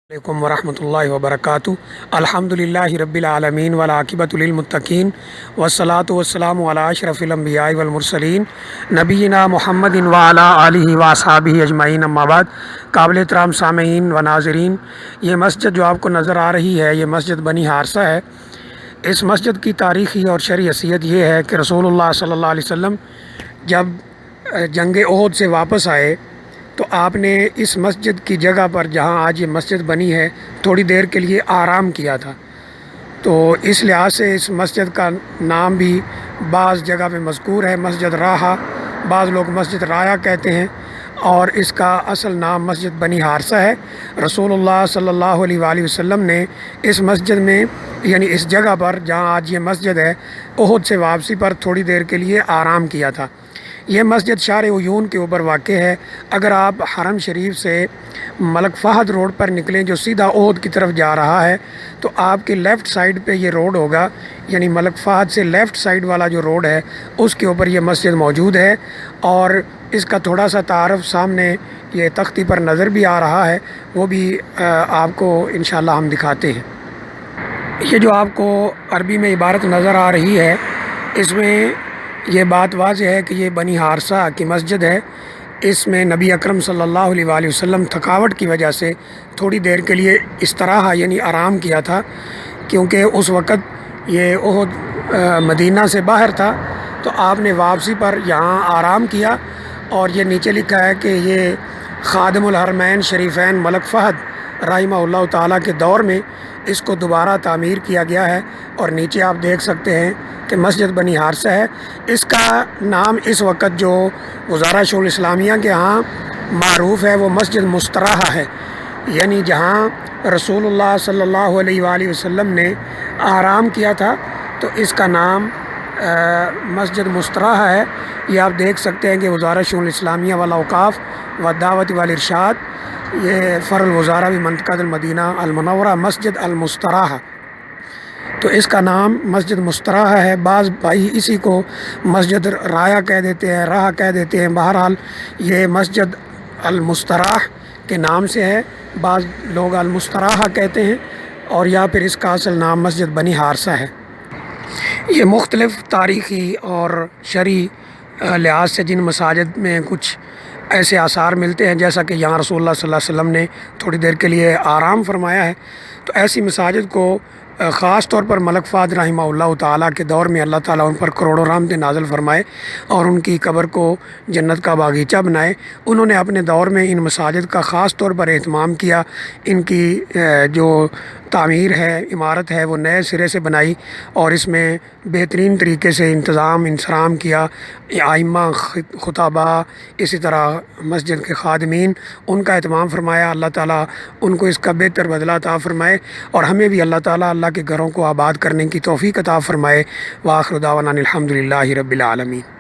علیکم ورحمۃ اللہ وبرکاتہ۔ الحمدللہ رب العالمین والعاقبۃ للمتقین والصلاۃ والسلام علی اشرف الانبیاء والمرسلین نبینا محمد وعلی آلہ واصحابہ اجمعین، اما بعد۔ قابل احترام سامعین و ناظرین، یہ مسجد جو آپ کو نظر آ رہی ہے، یہ مسجد بنی حارثہ ہے۔ اس مسجد کی تاریخی اور شرعی حیثیت یہ ہے کہ رسول اللہ صلی اللہ علیہ وسلم جب جنگ احد سے واپس آئے تو آپ نے اس مسجد کی جگہ پر، جہاں آج یہ مسجد بنی ہے، تھوڑی دیر کے لیے آرام کیا تھا۔ تو اس لحاظ سے اس مسجد کا نام بھی بعض جگہ پہ مذکور ہے، مسجد راحہ، بعض لوگ مسجد رایا کہتے ہیں، اور اس کا اصل نام مسجد بنی حارثہ ہے۔ رسول اللہ صلی اللہ علیہ وآلہ وسلم نے اس مسجد میں، یعنی اس جگہ پر جہاں آج یہ مسجد ہے، احد سے واپسی پر تھوڑی دیر کے لیے آرام کیا تھا۔ یہ مسجد شارع عیون کے اوپر واقع ہے۔ اگر آپ حرم شریف سے ملک فہد روڈ پر نکلیں جو سیدھا احد کی طرف جا رہا ہے، تو آپ کے لیفٹ سائیڈ پہ یہ روڈ ہوگا، یعنی ملک فہد سے لیفٹ سائیڈ والا جو روڈ ہے اس کے اوپر یہ مسجد موجود ہے۔ اور اس کا تھوڑا سا تعارف سامنے یہ تختی پر نظر بھی آ رہا ہے، وہ بھی آپ کو انشاءاللہ ہم دکھاتے ہیں۔ یہ جو آپ کو عربی میں عبارت نظر آ رہی ہے، اس میں یہ بات واضح ہے کہ یہ بنی حارثہ کی مسجد ہے۔ اس میں نبی اکرم صلی اللہ علیہ وآلہ وسلم تھکاوٹ کی وجہ سے تھوڑی دیر کے لیے استراحہ یعنی آرام کیا تھا، کیونکہ اس وقت یہ احد مدینہ سے باہر تھا، تو آپ نے واپسی پر یہاں آرام کیا۔ اور یہ نیچے لکھا ہے کہ یہ خادم الحرمین شریفین ملک فہد رحمہ اللہ تعالیٰ کے دور میں اس کو دوبارہ تعمیر کیا گیا ہے۔ اور نیچے آپ دیکھ سکتے ہیں کہ مسجد بنی حارثہ ہے۔ اس کا نام اس وقت جو وزارت شؤون اسلامیہ کے ہاں معروف ہے وہ مسجد المستراح ہے، یعنی جہاں رسول اللہ صلی اللہ علیہ وآلہ وسلم نے آرام کیا تھا، تو اس کا نام مسجد مستراح ہے۔ یہ آپ دیکھ سکتے ہیں کہ وزارت شؤون اسلامیہ والاوقاف و دعوت والارشاد، یہ فر الوزارہ بھی منطقہ المدینہ المنورہ مسجد المستراح، تو اس کا نام مسجد مستراح ہے۔ بعض بھائی اسی کو مسجد رایا کہہ دیتے ہیں، راہ کہہ دیتے ہیں۔ بہرحال یہ مسجد المستراح کے نام سے ہے، بعض لوگ المستراح کہتے ہیں، اور یا پھر اس کا اصل نام مسجد بنی حارثہ ہے۔ یہ مختلف تاریخی اور شرعی لحاظ سے جن مساجد میں کچھ ایسے آثار ملتے ہیں، جیسا کہ یہاں رسول اللہ صلی اللہ علیہ وسلم نے تھوڑی دیر کے لیے آرام فرمایا ہے، تو ایسی مساجد کو خاص طور پر ملک فہد رحمہ اللہ تعالیٰ کے دور میں اللہ تعالیٰ ان پر کروڑوں رحمتیں نازل فرمائے اور ان کی قبر کو جنت کا باغیچہ بنائے۔ انہوں نے اپنے دور میں ان مساجد کا خاص طور پر اہتمام کیا، ان کی جو تعمیر ہے، عمارت ہے، وہ نئے سرے سے بنائی، اور اس میں بہترین طریقے سے انتظام انصرام کیا۔ ائمہ خطباء، اسی طرح مسجد کے خادمین، ان کا اہتمام فرمایا۔ اللہ تعالیٰ ان کو اس کا بہتر بدلہ عطا فرمائے، اور ہمیں بھی اللہ تعالیٰ اللہ کے گھروں کو آباد کرنے کی توفیق عطا فرمائے۔ وآخر دعوانا الحمدللہ رب العالمین۔